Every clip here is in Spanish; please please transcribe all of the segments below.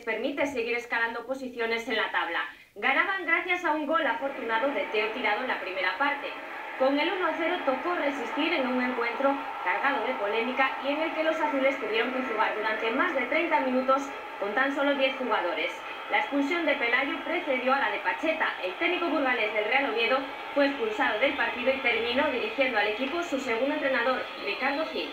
permite seguir escalando posiciones en la tabla. Ganaban gracias a un gol afortunado de Teo Tirado en la primera parte. Con el 1-0 tocó resistir en un encuentro cargado de polémica y en el que los azules tuvieron que jugar durante más de 30 minutos con tan solo 10 jugadores. La expulsión de Pelayo precedió a la de Pacheta. El técnico burgalés del Real Oviedo fue expulsado del partido y terminó dirigiendo al equipo su segundo entrenador, Ricardo Gil.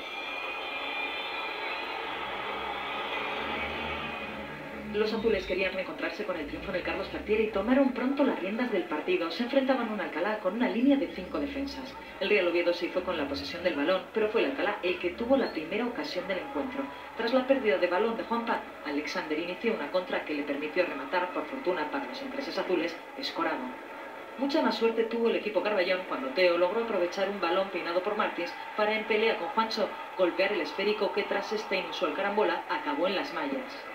Los azules querían reencontrarse con el triunfo del Carlos Tartiere y tomaron pronto las riendas del partido. Se enfrentaban a un Alcalá con una línea de 5 defensas. El Real Oviedo se hizo con la posesión del balón, pero fue el Alcalá el que tuvo la primera ocasión del encuentro. Tras la pérdida de balón de Juanpa, Alexander inició una contra que le permitió rematar, por fortuna para los intereses azules, escorado. Mucha más suerte tuvo el equipo Carballón cuando Teo logró aprovechar un balón peinado por Martins para, en pelea con Juancho, golpear el esférico que tras esta inusual carambola acabó en las mallas.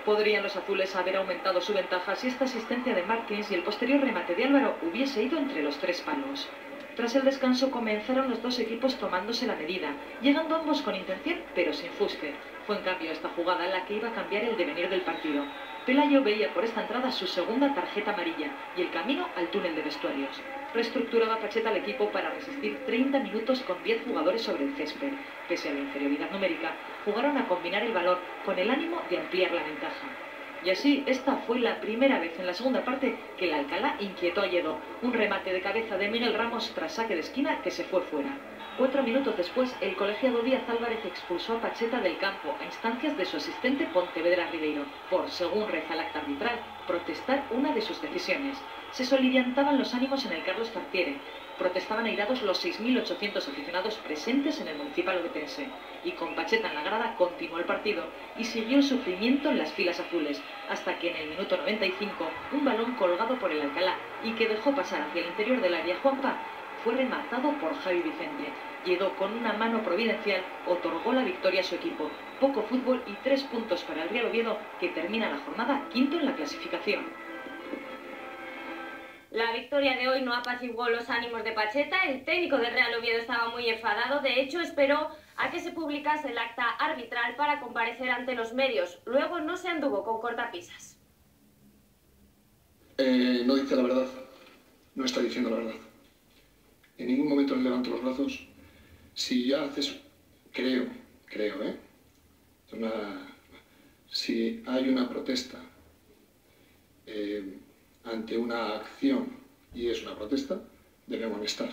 Podrían los azules haber aumentado su ventaja si esta asistencia de Martins y el posterior remate de Álvaro hubiese ido entre los 3 palos. Tras el descanso comenzaron los dos equipos tomándose la medida, llegando ambos con intención pero sin fuste. Fue en cambio esta jugada la que iba a cambiar el devenir del partido. Pelayo veía por esta entrada su segunda tarjeta amarilla y el camino al túnel de vestuarios. Reestructuraba Pacheta al equipo para resistir 30 minutos con 10 jugadores sobre el césped. Pese a la inferioridad numérica, jugaron a combinar el valor con el ánimo de ampliar la ventaja. Y así, esta fue la primera vez en la segunda parte que el Alcalá inquietó a Lledó. Un remate de cabeza de Miguel Ramos tras saque de esquina que se fue fuera. 4 minutos después, el colegiado Díaz Álvarez expulsó a Pacheta del campo a instancias de su asistente Pontevedra Ribeiro por, según reza el acta arbitral, protestar una de sus decisiones. Se soliviantaban los ánimos en el Carlos Tartiere. Protestaban airados los 6.800 aficionados presentes en el municipal ovetense. Y con Pacheta en la grada continuó el partido y siguió el sufrimiento en las filas azules, hasta que en el minuto 95 un balón colgado por el Alcalá y que dejó pasar hacia el interior del área Juanpa fue rematado por Javi Vicente. Lledó con una mano providencial, otorgó la victoria a su equipo. Poco fútbol y 3 puntos para el Real Oviedo, que termina la jornada quinto en la clasificación. La victoria de hoy no apaciguó los ánimos de Pacheta. El técnico del Real Oviedo estaba muy enfadado. De hecho, esperó a que se publicase el acta arbitral para comparecer ante los medios. Luego no se anduvo con cortapisas. No dice la verdad. No está diciendo la verdad. En ningún momento le levanto los brazos. Si ya haces... Creo, si hay una protesta ante una acción y es una protesta, debe amonestar.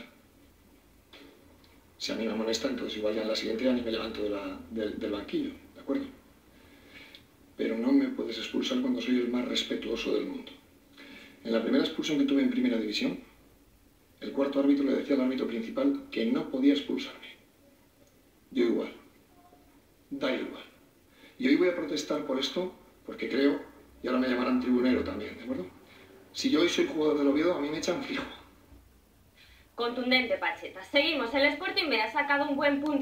Si a mí me amonesta, entonces igual ya en la siguiente ya ni me levanto del banquillo, ¿de acuerdo? Pero no me puedes expulsar cuando soy el más respetuoso del mundo. En la primera expulsión que tuve en primera división, el cuarto árbitro le decía al árbitro principal que no podía expulsarme. Yo igual. Da igual. Y hoy voy a protestar por esto porque creo, y ahora me llamarán tribunero también, ¿de acuerdo? Si yo hoy soy jugador del Oviedo, a mí me echan fijo. Contundente Pacheta. Seguimos. El Sporting B ha sacado un buen punto.